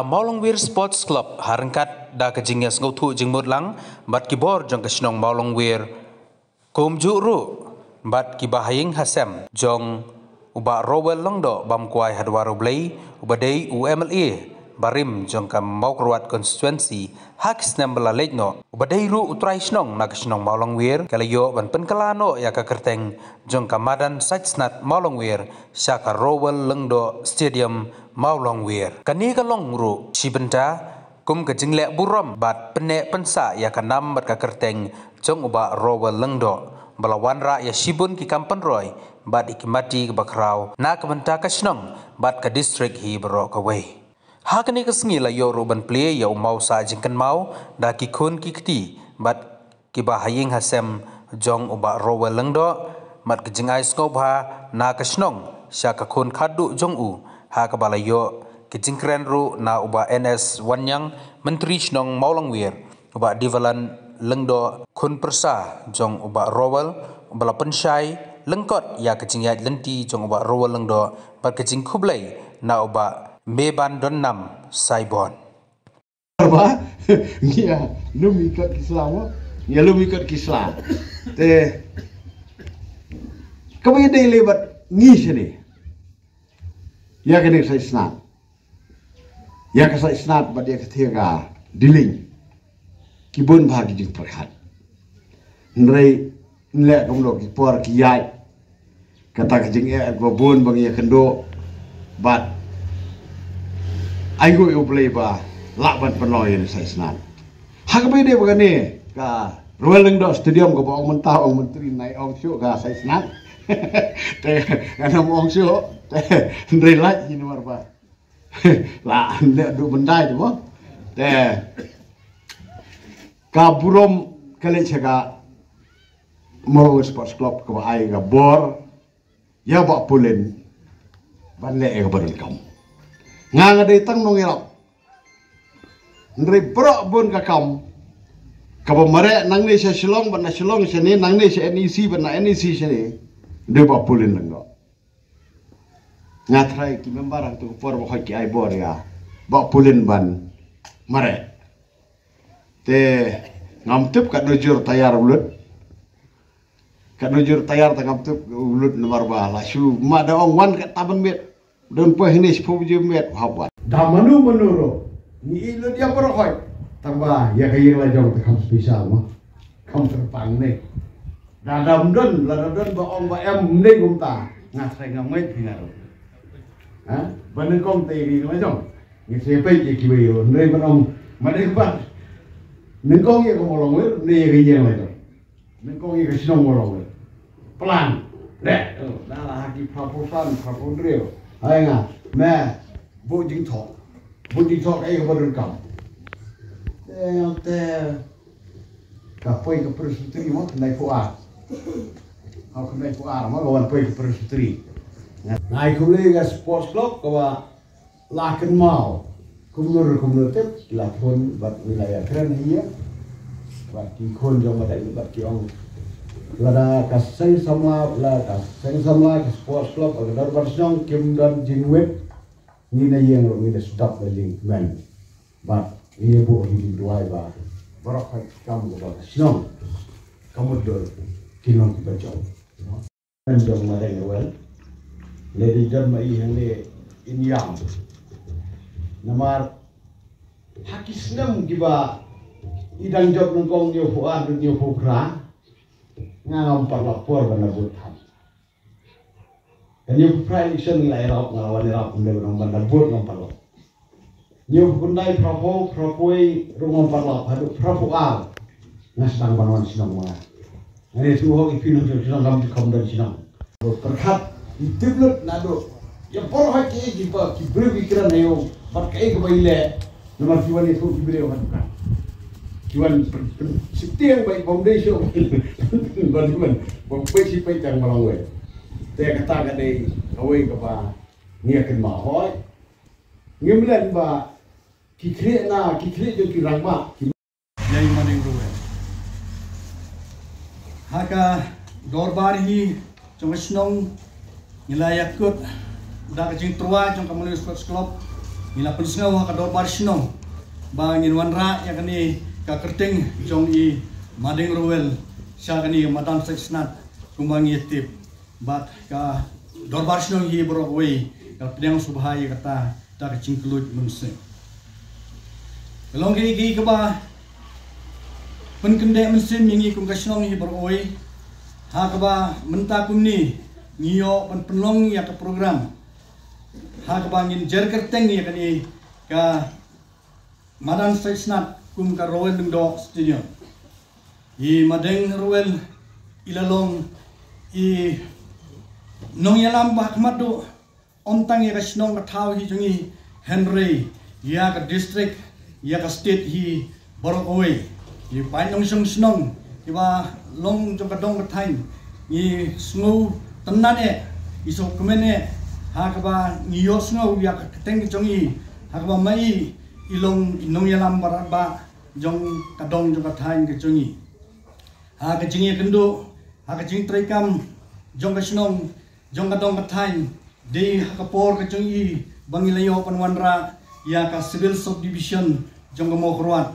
Maulongweir Sports Club harangkat da kejingnya ngautu jingmut lang bat kibor jong kesnong Maulongweir kum juru bat kibahaying hasem jong uba rowel longdo bam kuai hadwaru blay ubadei UMLA barim jong kam Maukrwat constituency haks nambala lejno ubadei ru utrai snong na kesnong Maulongweir kalayo ban penkalano ya ka kerteng jong kamadan sajsnat Maulongweir syaka rowel longdo stadium Maulongweir kani kalong ru sibenta kum kejingle buram bat pene pensa ya kanam bat ka kerteng jong uba rowel longdo balawan ra ya sibun ki kampan roy bat ikimati ke bakrau na kebenta kasnong bat ka district hi bro ka wei hakani kesngi la yo ruban play ya mau sa jingkan mau da ki khun ki kti bat ki bahaying hasem jong uba rowel lengdo mat kejingai skobha na kasnong sya ka khun khadu jong u ha ka balayo kejingkren ru na uba NS Wanyang menteri snong Maulongweir uba divalan lengdo khun persa jong uba rowel bala pensyai lengkot ya kejingai lenti jong uba rowel lengdo bat kejing khublai na uba meban donnam saibon apa ya lu ikut Islam ya lu ikut Islam te kami dai lebat ngis ni ya kene sai snap ya ka sai snap ba dia ketiga diling kibun bagi jing perhat nrei nle kom lo ki por ki yai kata jing e babun bang ya kendo bat aigo yo play ba lakban penloy ni sai snap hak be de bagani ka rolling do stadium ko ba ong mentah ong menteri nai ong syu ka sai snap te ana ong syu te nrei lai ni mar ba la le do bendai tu ba te ka burom kale chega Maulongweir Sports Club ko ai ga bor ya ba pulen ban le ga barul kam nga dei tang nong irap ndri bro bun ka kam ka ba mare nang ni se Shillong ban na Shillong se ni nang ni se NEC ban na NEC se ni de ba pulen lang go nga trai ki membarang tu por ba ki ai bor ya ba pulen ban mare te ngamtup kat nujur tayar ulut kat nujur tayar ta ngamtup ulut nomor ba la shu ma da ong wan kat taban met don po hini sepu je met habat da manu menuro ni ilu dia perhoi tamba ya kaya la jong ta kam spesial ma kam terpang ne da dam don la don ba ong ba em ne gum ta ngat sai ngamai pinaro ha ban kong te ri ma jong ni se pe je ki we ne ban ong ma de ba nên có nghĩa của Maulongweir này cái gì vậy rồi nên có nghĩa cái sinong Maulongweir plan đấy đó là haki proposal propondrio hay nga mẹ vô chính thọ cái có đơn cầm te cà phê cái presutri mà cái này phụ à họ cái này phụ à mà còn phê cái presutri này cũng lấy cái sports club cái lakan mau kumur la pun bat wilayah keren iya bat ki khon jong bat bat ki ong lada kasai sama ke sports club agar bersong kim dan jingwet ni na yang ro ni da sedap da jing men bat ni bo hi duai ba barak kam go ba sinong kamudor kinong ki bajau men jong ma dai wel le di jam mai hang le in yang namar hakisnam giba idang job nongkong nyo fuar nyo fukra ngam parlapor bana butam nyo fukra election la erap ngawan erap le nong bana but ngam parlo nyo kundai propoi rongom parlo hadu propual ngasang banon sinong ma ngene tu ho ipinu sinong ngam dikom dan sinong perkat itiblut nado ya por haki giba ki berpikiran ayo pakai kebaile nomor kiwan itu beliau kan kiwan setiap baik foundation bagaimana bangpai si pecang Maulongweir te kata kadai awai kapa ngiakin mahoi ngimlan ba kikre jo kirangma jai maning ruwe haka dorbar hi jongasnong nilayakut dak jing trua jong Maulongweir Sports Club ila pensngau ha ka dorbar sino ba ngin wanra ya kani ka kerting jong i mading ruel sya kani madan seksnat kumangi tip bat ka dorbar sino hi borok wei ka pedang subhai kata ta ka cingkelut munse long ki ka ba penkende mesin mingi kum kasnong hi borok wei ha ka ba menta kum ni ngiyo penlong ya ka program ha ka ba ngin jer kerteng ya kani ka madan seksnat kum ka roel do studio i madeng roel ilalong i nong yalam ba kmadu ontang ya kasnong ka thau hi jungi Henry ya ka district ya ka state hi borok away i painong snong iba long jong ka dong ka time i sngu tenan iso kemene ha ka ba ngiyo sngu ya ka teng jongi ha ka ba mai ilong inong yalam ba jong ka dong jong ka time ka jongi ha ka jingi kendo ha ka jing trekam jong ka snong jong ka dong ka time de ha ka por ka jongi bangilayo panwanra ya ka civil subdivision jong ka mo kruat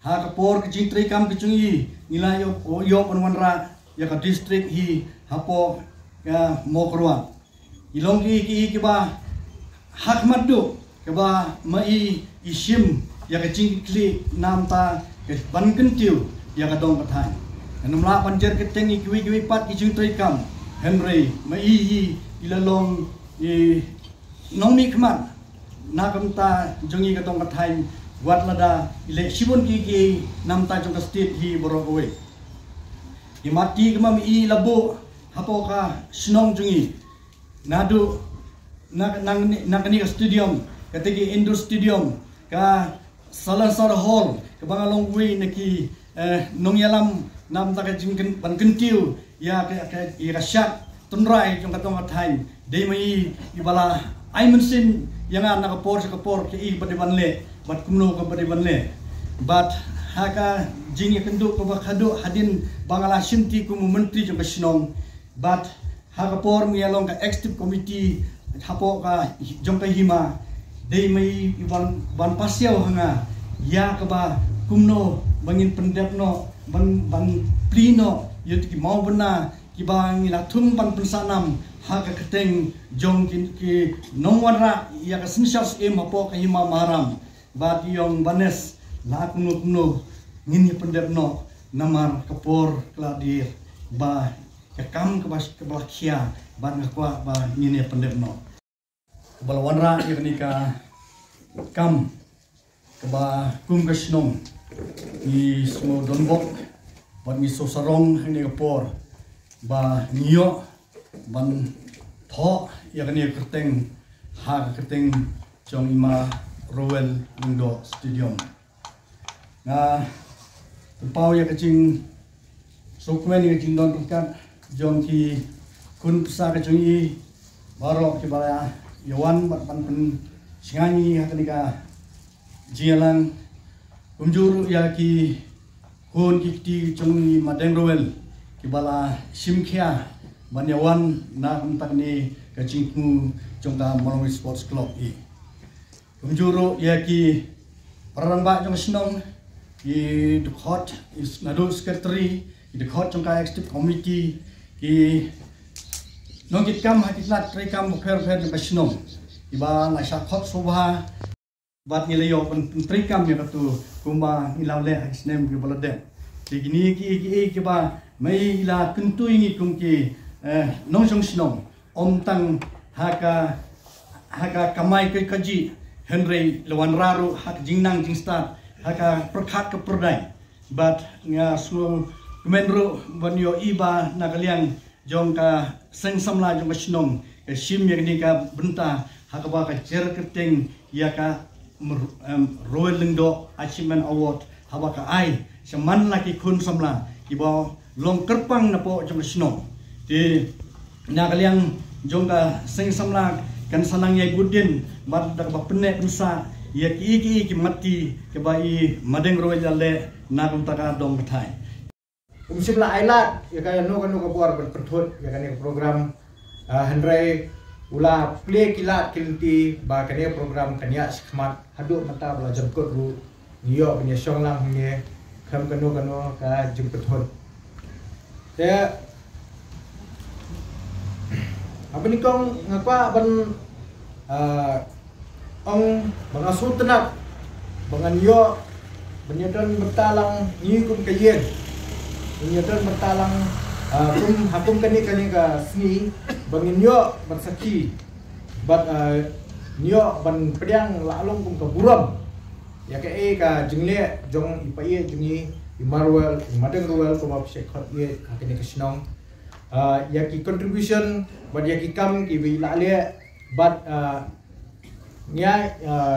ha ka por ka jing trekam ka jongi nilayo o yo panwanra ya ka district hi hapo ka mo kruat ilong ki ba hak madu ke ba mai isim ya ka jing kli nam ta ke ban kentiu ya ka dong ka thai namla panjer ke tengi kiwi pat ki jing trekam Henry mai hi ilalong i nong mi kmat na kamta jongi ka dong ka thai wat lada ile sibon ki nam ta jong ka state hi borokwe i mati kama mi labo hapo ka snong jongi nadu nang kani stadium kategi indoor stadium ka salasar hall ka bangalong way naki nong yalam nam ta ka jingken ban kentiu ya ka irasyak tunrai jong katong kathai dei mai ibala ai mensin yang nak kapor ke i bade banle bat kumno ka bade banle bat haka jingi kendu ko bakado hadin bangala sinti ku menteri jong kasnong bat haka por mi along ka executive committee hapo ka jong ka hima dei mai ban pasiau hanga ya ka ba kumno bangin pendepno ban plino yut ki mau bena ki bang ila thum ban pensanam ha ka keteng jong ki nongwara ya ka sinsas em hapo ka hima maram bat yong banes la kuno ngini pendepno namar kapor kladir ba ka kam ka bas ka bakhia ban ngakwa ba ngini pendepno balwanra yakni ka kam kaba kum kasnong i smo donbok ban mi so sarong hang kapor ba ngiyo ban tho yakni kerteng ha kerteng jong ima roel indo stadium na pau ya kacing sokmen ya kacing don kat jong ki kun psa ka jong i barok ki bala yawan ban singani haknika jialang umjur ya ki kun ki jong madeng roel ki bala simkhia banyawan na tak ni kacing ku jong ka Malong Sports Club i umjur ya ki parangba jong snong i dukot is nadu secretary i dukot jong ka executive committee ki nongit kam hakitlat trekam fer jong ka snong iba na syakot sobha bat nilayo trekam ya katu kumba ilawle isnem ki balade digini ki ba mai ila kentu ingi kumki nong jong snong omtang haka kamai ke kaji Henry lawan raru hak jingnang jingstat haka perkhat ke perdai bat nga su kemenru banyo iba nakaliang jong ka sengsamla jong snong ke sim yang ni ka benta haka ba ka cer keteng ya ka royal lingdo achievement award haba ka ai seman laki kun samla iba long kerpang napo jong snong di nakaliang jong ka sengsamla kan sanang yai budin bat dak ba penek nusa ya ki mati ke bai madeng royal le na kum taka dong thai sibla ailat ya kaya no ka buar berpertut ya kan program Henry Ula play kilat kilti ba kania program kania sikmat haduk mata bela jemput ru ngiyo punya syong lang ngi kam kanu ka jemput hon. Ya apa ni kong ngapa ban ong bangasu tenap bangan yo benyadan bertalang ni kum kayen benyadan bertalang hakum kani ka sni bangin yo bersaki bat nyo ban pedang lalong kum ka buram ya ka jingle jong ipaye jungi imarwel imadeng ruel kum ap shekhot ye ka kani ka sinong ya ki contribution bat ya ki kam ki wi lale bat nya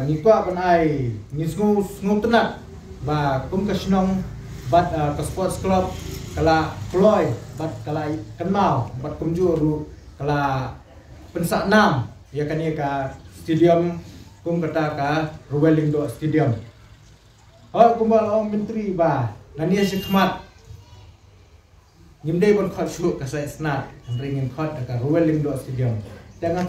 ni ko ban ai ni sngu tenat ba kum ka sinong bat ka sports club kala ploy bat kala kenal bat kumju ru kala pensak nam ya kan ya ka stadium kum kata ka Ruweling Do Stadium. Oh kumbal om menteri ba nania sikmat ngimdei bon khot shu ka sai snat ringin khot ka Ruweling Do Stadium. Jangan